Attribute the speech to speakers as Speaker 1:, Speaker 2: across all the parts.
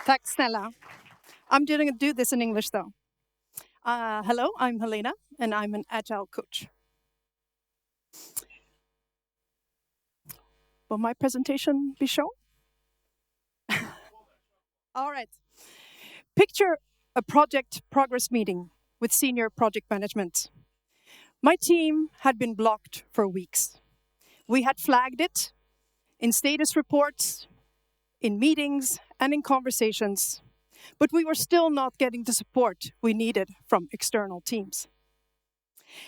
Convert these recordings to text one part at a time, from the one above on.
Speaker 1: Tack snälla. I'm going to do this in English though. Hello, I'm Helena, and I'm an agile coach. Will my presentation be shown? All right. Picture a project progress meeting with senior project management. My team had been blocked for weeks. We had flagged it in status reports, in meetings, and in conversations, but we were still not getting the support we needed from external teams.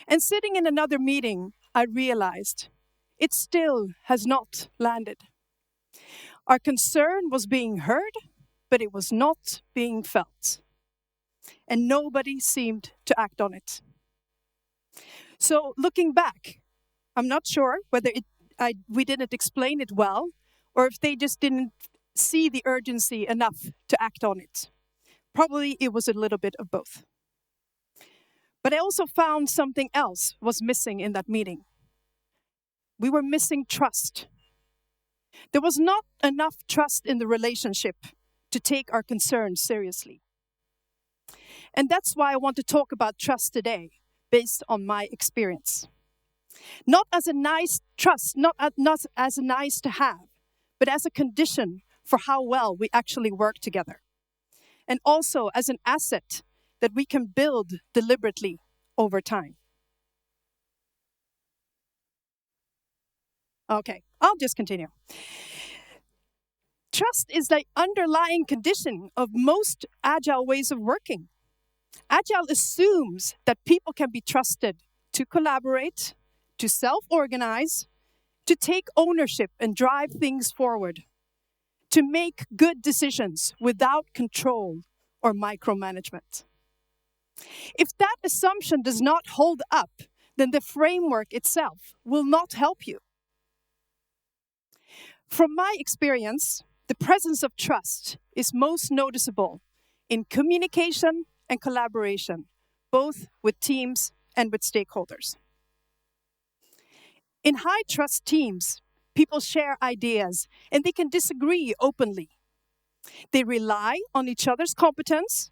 Speaker 1: And sitting in another meeting, I realized it still has not landed. Our concern was being heard, but it was not being felt. And nobody seemed to act on it. So looking back, I'm not sure whether we didn't explain it well, or if they just didn't see the urgency enough to act on it. Probably it was a little bit of both. But I also found something else was missing in that meeting. We were missing trust. There was not enough trust in the relationship to take our concerns seriously. And that's why I want to talk about trust today, based on my experience. Not as a nice trust, not as a nice to have, but as a condition for how well we actually work together. And also as an asset that we can build deliberately over time. Okay, I'll just continue. Trust is the underlying condition of most agile ways of working. Agile assumes that people can be trusted to collaborate, to self-organize, to take ownership and drive things forward, to make good decisions without control or micromanagement. If that assumption does not hold up, then the framework itself will not help you. From my experience, the presence of trust is most noticeable in communication and collaboration, both with teams and with stakeholders. In high-trust teams, people share ideas and they can disagree openly. They rely on each other's competence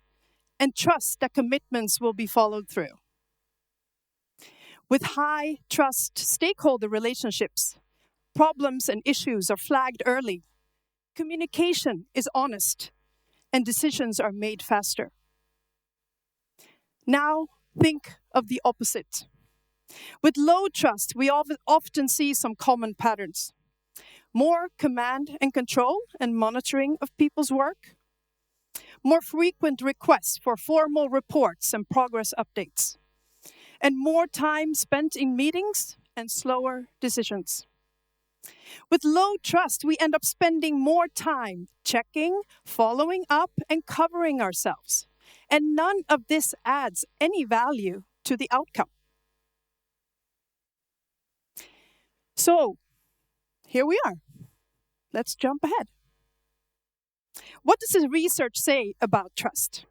Speaker 1: and trust that commitments will be followed through. With high-trust stakeholder relationships, problems and issues are flagged early. Communication is honest, and decisions are made faster. Now, think of the opposite. With low trust, we often see some common patterns. More command and control and monitoring of people's work. More frequent requests for formal reports and progress updates. And more time spent in meetings and slower decisions. With low trust, we end up spending more time checking, following up, and covering ourselves. And none of this adds any value to the outcome. So, here we are. Let's jump ahead. What does the research say about trust?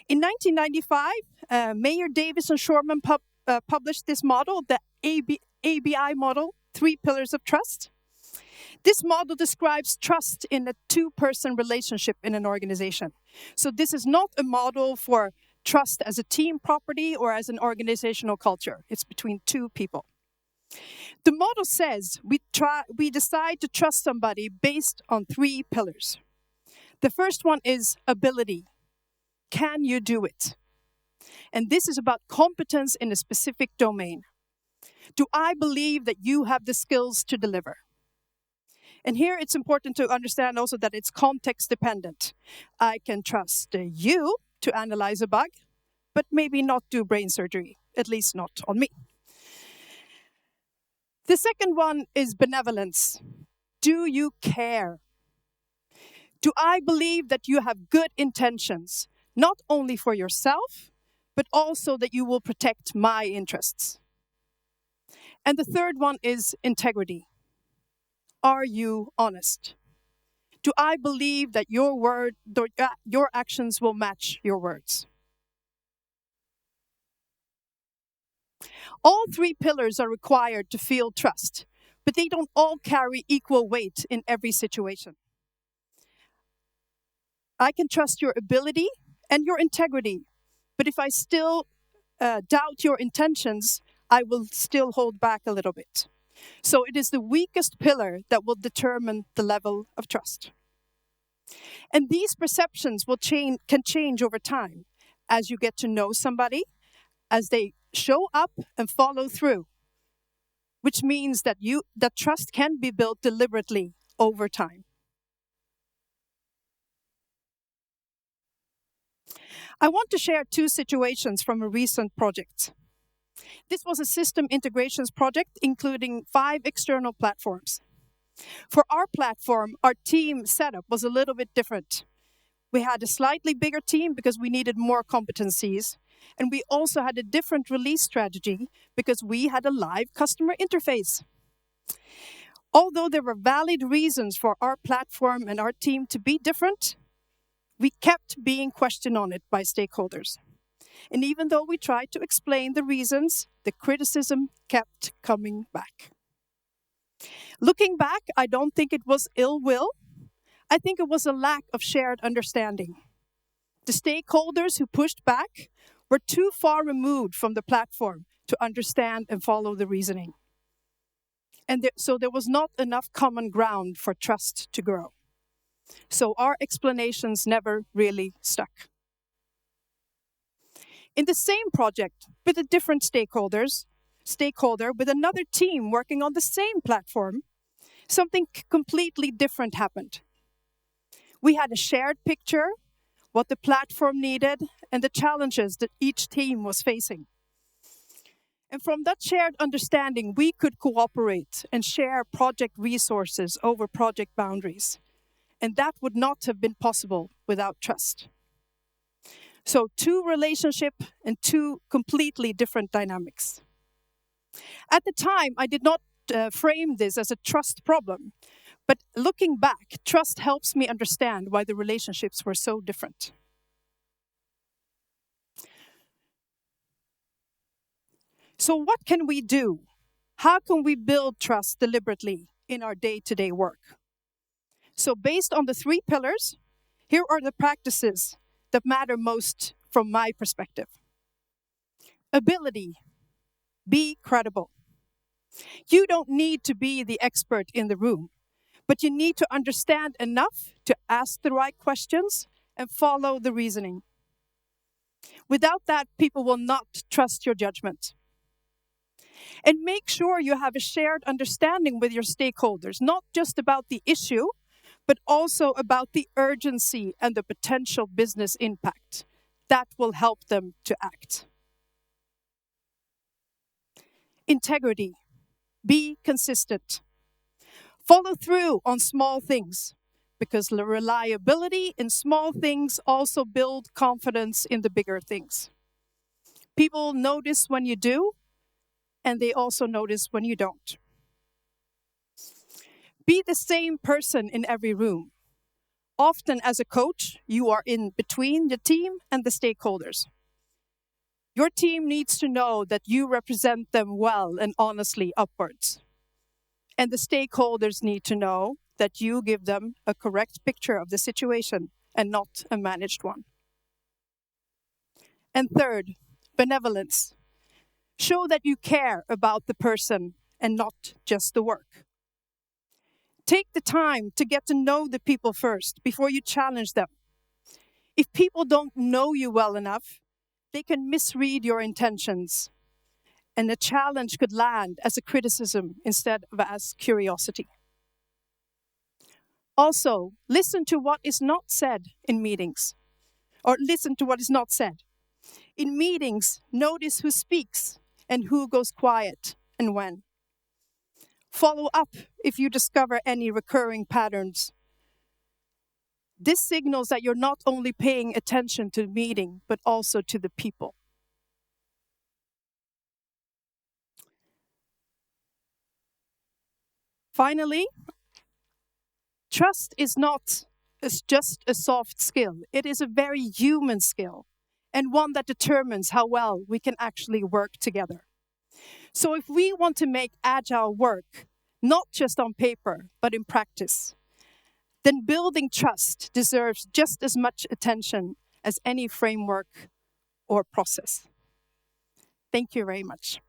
Speaker 1: In 1995, Mayer, Davis, and Shorman published this model, the ABI model, 3 pillars of trust. This model describes trust in a 2-person relationship in an organization. So this is not a model for trust as a team property or as an organizational culture. It's between 2 people. The model says we decide to trust somebody based on 3 pillars. The first one is ability. Can you do it? And this is about competence in a specific domain. Do I believe that you have the skills to deliver? And here it's important to understand also that it's context dependent. I can trust you to analyze a bug, but maybe not do brain surgery, at least not on me. The second one is benevolence. Do you care? Do I believe that you have good intentions, not only for yourself, but also that you will protect my interests? And the third one is integrity. Are you honest? Do I believe that your actions will match your words? All 3 pillars are required to feel trust, but they don't all carry equal weight in every situation. I can trust your ability and your integrity, but if I still doubt your intentions, I will still hold back a little bit. So it is the weakest pillar that will determine the level of trust. And these perceptions can change over time as you get to know somebody, as they show up and follow through, which means that trust can be built deliberately over time. I want to share two situations from a recent project. This was a system integrations project including 5 external platforms. For our platform, our team setup was a little bit different. We had a slightly bigger team because we needed more competencies, and we also had a different release strategy because we had a live customer interface. Although there were valid reasons for our platform and our team to be different, we kept being questioned on it by stakeholders. And even though we tried to explain the reasons, the criticism kept coming back. Looking back, I don't think it was ill will. I think it was a lack of shared understanding. The stakeholders who pushed back were too far removed from the platform to understand and follow the reasoning. And so there was not enough common ground for trust to grow. So our explanations never really stuck. In the same project with a different stakeholder with another team working on the same platform, something completely different happened. We had a shared picture, what the platform needed, and the challenges that each team was facing. And from that shared understanding, we could cooperate and share project resources over project boundaries. And that would not have been possible without trust. So 2 relationships and 2 completely different dynamics. At the time, I did not frame this as a trust problem. But looking back, trust helps me understand why the relationships were so different. So what can we do? How can we build trust deliberately in our day-to-day work? So based on the 3 pillars, here are the practices that matter most from my perspective. Ability. Be credible. You don't need to be the expert in the room, but you need to understand enough to ask the right questions and follow the reasoning. Without that, people will not trust your judgment. And make sure you have a shared understanding with your stakeholders, not just about the issue, but also about the urgency and the potential business impact. That will help them to act. Integrity. Be consistent. Follow through on small things, because the reliability in small things also build confidence in the bigger things. People notice when you do, and they also notice when you don't. Be the same person in every room. Often as a coach, you are in between the team and the stakeholders. Your team needs to know that you represent them well and honestly upwards. And the stakeholders need to know that you give them a correct picture of the situation and not a managed one. And third, benevolence. Show that you care about the person and not just the work. Take the time to get to know the people first before you challenge them. If people don't know you well enough, they can misread your intentions, and the challenge could land as a criticism instead of as curiosity. Also, listen to what is not said in meetings, or listen to what is not said. In meetings, notice who speaks and who goes quiet and when. Follow up if you discover any recurring patterns. This signals that you're not only paying attention to the meeting, but also to the people. Finally, trust is not just a soft skill. It is a very human skill, and one that determines how well we can actually work together. So if we want to make agile work, not just on paper, but in practice, then building trust deserves just as much attention as any framework or process. Thank you very much.